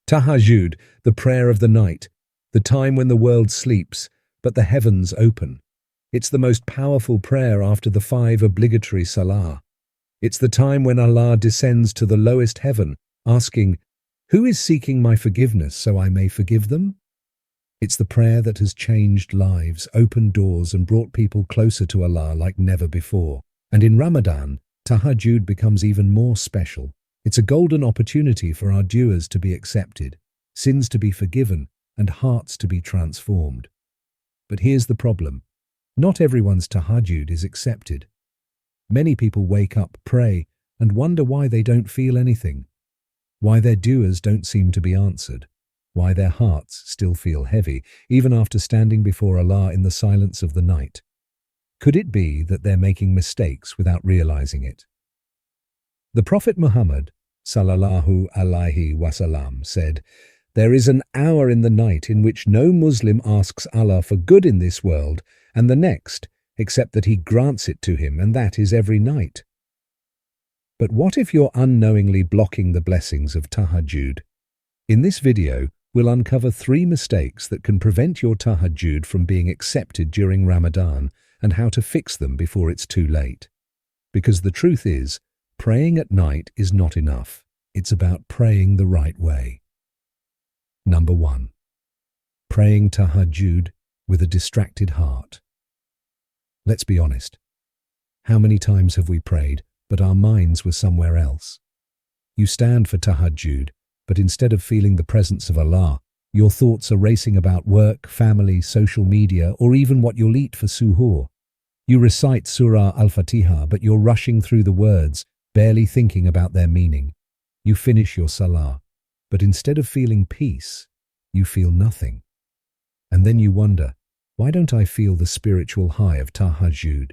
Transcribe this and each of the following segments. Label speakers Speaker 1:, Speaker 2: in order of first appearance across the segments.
Speaker 1: Tahajjud, the prayer of the night, the time when the world sleeps, but the heavens open. It's the most powerful prayer after the 5 obligatory salah. It's the time when Allah descends to the lowest heaven, asking, "Who is seeking my forgiveness so I may forgive them?" It's the prayer that has changed lives, opened doors, and brought people closer to Allah like never before. And in Ramadan, Tahajjud becomes even more special. It's a golden opportunity for our du'as to be accepted, sins to be forgiven, and hearts to be transformed. But here's the problem. Not everyone's Tahajjud is accepted. Many people wake up, pray, and wonder why they don't feel anything, why their du'as don't seem to be answered, why their hearts still feel heavy, even after standing before Allah in the silence of the night. Could it be that they're making mistakes without realizing it? The Prophet Muhammad sallallahu alaihi wasallam said, "There is an hour in the night in which no Muslim asks Allah for good in this world and the next, except that He grants it to him, and that is every night." But what if you're unknowingly blocking the blessings of Tahajjud? In this video, we'll uncover 3 mistakes that can prevent your Tahajjud from being accepted during Ramadan and how to fix them before it's too late. Because the truth is, praying at night is not enough. It's about praying the right way. Number 1. Praying Tahajjud with a distracted heart. Let's be honest. How many times have we prayed, but our minds were somewhere else? You stand for Tahajjud, but instead of feeling the presence of Allah, your thoughts are racing about work, family, social media, or even what you'll eat for suhoor. You recite Surah Al-Fatiha, but you're rushing through the words, barely thinking about their meaning. You finish your salah, but instead of feeling peace, you feel nothing. And then you wonder, why don't I feel the spiritual high of Tahajjud?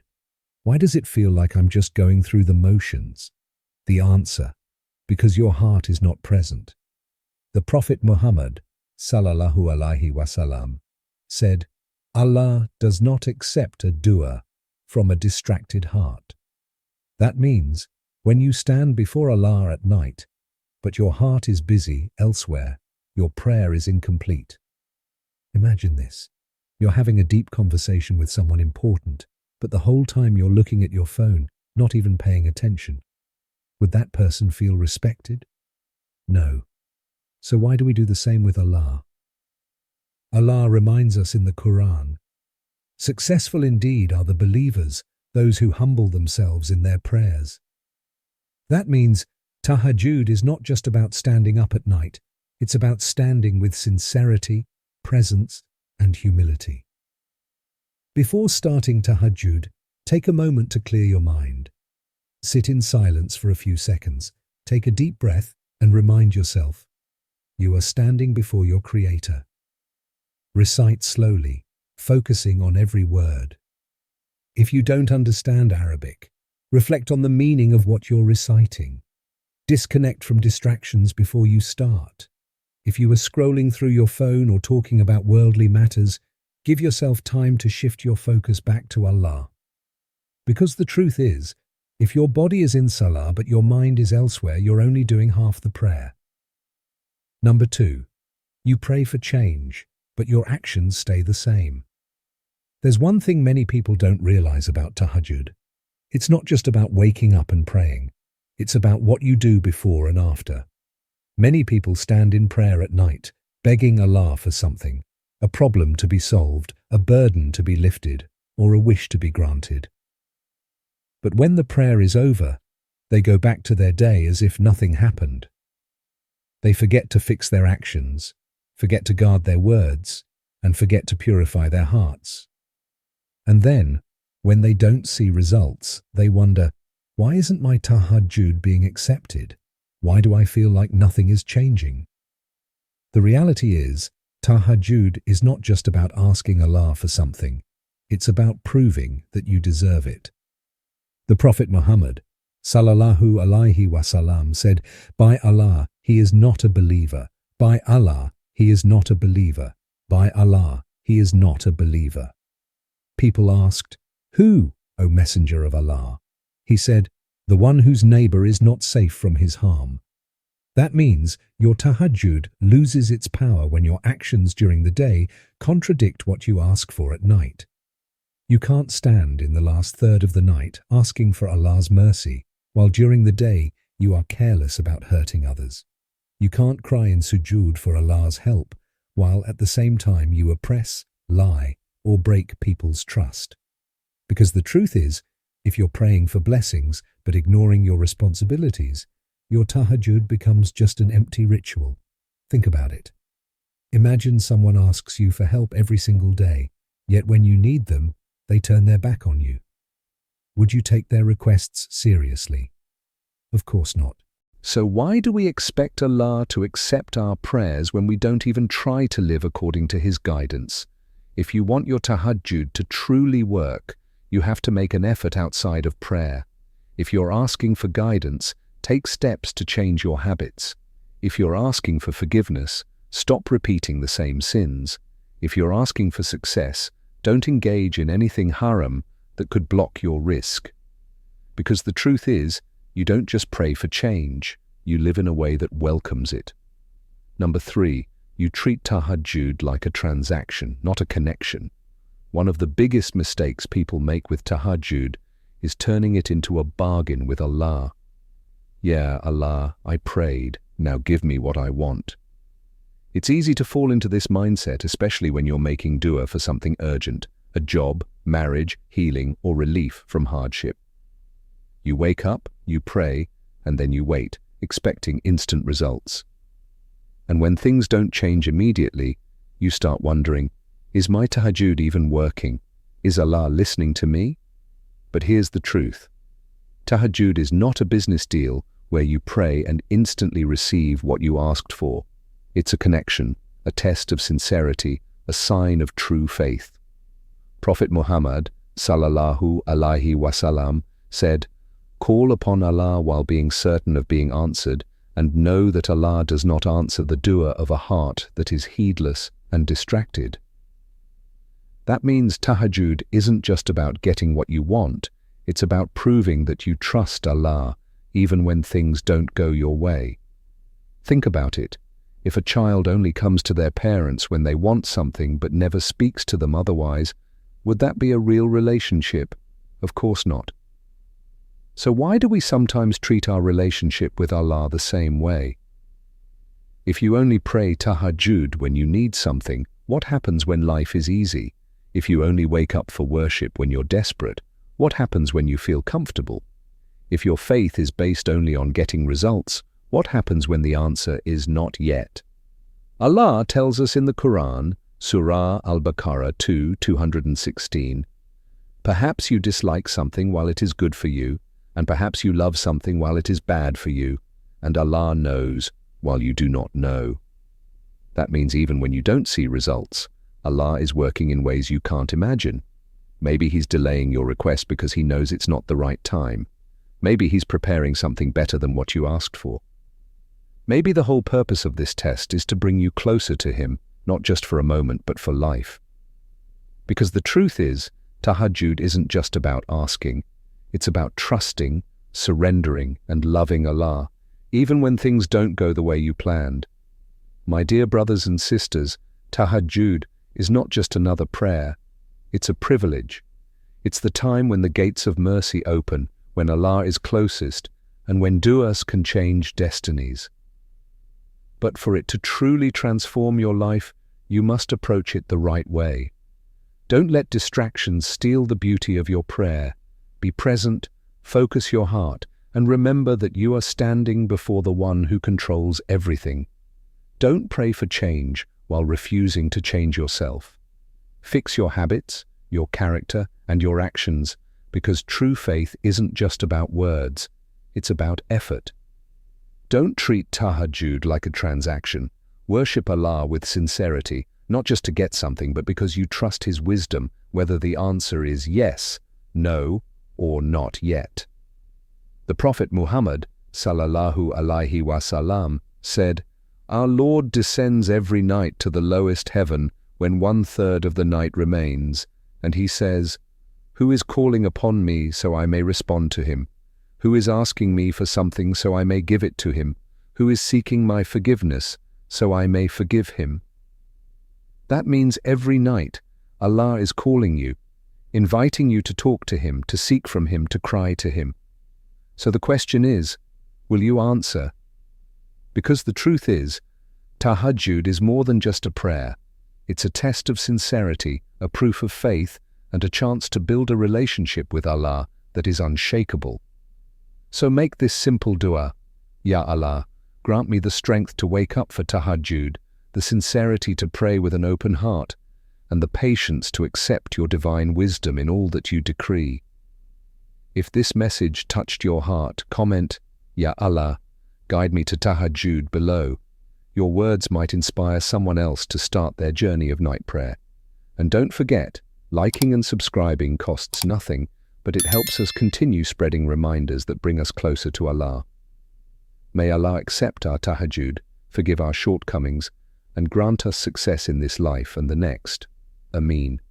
Speaker 1: Why does it feel like I'm just going through the motions? The answer, because your heart is not present. The Prophet Muhammad sallallahu alaihi wasallam said, "Allah does not accept a dua from a distracted heart." That means, when you stand before Allah at night, but your heart is busy elsewhere, your prayer is incomplete. Imagine this. You're having a deep conversation with someone important, but the whole time you're looking at your phone, not even paying attention. Would that person feel respected? No. So why do we do the same with Allah? Allah reminds us in the Quran, "Successful indeed are the believers, those who humble themselves in their prayers." That means Tahajjud is not just about standing up at night, it's about standing with sincerity, presence, and humility. Before starting Tahajjud, take a moment to clear your mind. Sit in silence for a few seconds, take a deep breath, and remind yourself, you are standing before your Creator. Recite slowly, focusing on every word. If you don't understand Arabic, reflect on the meaning of what you're reciting. Disconnect from distractions before you start. If you are scrolling through your phone or talking about worldly matters, give yourself time to shift your focus back to Allah. Because the truth is, if your body is in salah but your mind is elsewhere, you're only doing half the prayer. Number 2, you pray for change, but your actions stay the same. There's one thing many people don't realize about Tahajjud. It's not just about waking up and praying. It's about what you do before and after. Many people stand in prayer at night, begging Allah for something, a problem to be solved, a burden to be lifted, or a wish to be granted. But when the prayer is over, they go back to their day as if nothing happened. They forget to fix their actions, forget to guard their words, and forget to purify their hearts. And then, when they don't see results, they wonder, why isn't my Tahajjud being accepted? Why do I feel like nothing is changing? The reality is, Tahajjud is not just about asking Allah for something. It's about proving that you deserve it. The Prophet Muhammad sallallahu alaihi wasallam said, "By Allah, he is not a believer. By Allah, he is not a believer. By Allah, he is not a believer." People asked, "Who, O Messenger of Allah?" He said, "The one whose neighbor is not safe from his harm." That means your tahajjud loses its power when your actions during the day contradict what you ask for at night. You can't stand in the last third of the night asking for Allah's mercy, while during the day you are careless about hurting others. You can't cry in sujood for Allah's help, while at the same time you oppress, lie, or break people's trust. Because the truth is, if you're praying for blessings but ignoring your responsibilities, your tahajjud becomes just an empty ritual. Think about it. Imagine someone asks you for help every single day, yet when you need them, they turn their back on you. Would you take their requests seriously? Of course not.
Speaker 2: So why do we expect Allah to accept our prayers when we don't even try to live according to His guidance? If you want your tahajjud to truly work, you have to make an effort outside of prayer. If you're asking for guidance, take steps to change your habits. If you're asking for forgiveness, stop repeating the same sins. If you're asking for success, don't engage in anything haram that could block your risk. Because the truth is, you don't just pray for change, you live in a way that welcomes it. Number 3, you treat tahajjud like a transaction, not a connection. One of the biggest mistakes people make with tahajjud is turning it into a bargain with Allah. Yeah, Allah, I prayed, now give me what I want. It's easy to fall into this mindset, especially when you're making dua for something urgent, a job, marriage, healing, or relief from hardship. You wake up, you pray, and then you wait, expecting instant results. And when things don't change immediately, you start wondering, is my tahajjud even working? Is Allah listening to me? But here's the truth. Tahajjud is not a business deal where you pray and instantly receive what you asked for. It's a connection, a test of sincerity, a sign of true faith. Prophet Muhammad, sallallahu alaihi wasallam, said, "Call upon Allah while being certain of being answered, and know that Allah does not answer the dua of a heart that is heedless and distracted." That means tahajjud isn't just about getting what you want, it's about proving that you trust Allah, even when things don't go your way. Think about it. If a child only comes to their parents when they want something but never speaks to them otherwise, would that be a real relationship? Of course not. So why do we sometimes treat our relationship with Allah the same way? If you only pray tahajjud when you need something, what happens when life is easy? If you only wake up for worship when you're desperate, what happens when you feel comfortable? If your faith is based only on getting results, what happens when the answer is not yet? Allah tells us in the Quran, Surah Al-Baqarah 2:216, "Perhaps you dislike something while it is good for you, and perhaps you love something while it is bad for you, and Allah knows while you do not know." That means even when you don't see results, Allah is working in ways you can't imagine. Maybe He's delaying your request because He knows it's not the right time. Maybe He's preparing something better than what you asked for. Maybe the whole purpose of this test is to bring you closer to Him, not just for a moment, but for life. Because the truth is, tahajjud isn't just about asking. It's about trusting, surrendering, and loving Allah, even when things don't go the way you planned. My dear brothers and sisters, tahajjud is not just another prayer. It's a privilege. It's the time when the gates of mercy open, when Allah is closest, and when du'as can change destinies. But for it to truly transform your life, you must approach it the right way. Don't let distractions steal the beauty of your prayer. Be present, focus your heart, and remember that you are standing before the One who controls everything. Don't pray for change while refusing to change yourself. Fix your habits, your character, and your actions, because true faith isn't just about words, it's about effort. Don't treat tahajjud like a transaction. Worship Allah with sincerity, not just to get something, but because you trust His wisdom, whether the answer is yes, no, or not yet. The Prophet Muhammad, sallallahu alaihi wasallam, said, "Our Lord descends every night to the lowest heaven when 1/3 of the night remains, and He says, 'Who is calling upon me so I may respond to him? Who is asking me for something so I may give it to him? who is seeking my forgiveness, so I may forgive him. That means every night, Allah is calling you, inviting you to talk to Him, to seek from Him, to cry to Him. So the question is, will you answer? Because the truth is, Tahajjud is more than just a prayer. It's a test of sincerity, a proof of faith, and a chance to build a relationship with Allah that is unshakable. So make this simple dua: Ya Allah, grant me the strength to wake up for Tahajjud, the sincerity to pray with an open heart, and the patience to accept your divine wisdom in all that you decree. If this message touched your heart, comment, Ya Allah, guide me to Tahajjud below. Your words might inspire someone else to start their journey of night prayer. And don't forget, liking and subscribing costs nothing, but it helps us continue spreading reminders that bring us closer to Allah. May Allah accept our Tahajjud, forgive our shortcomings, and grant us success in this life and the next. Ameen.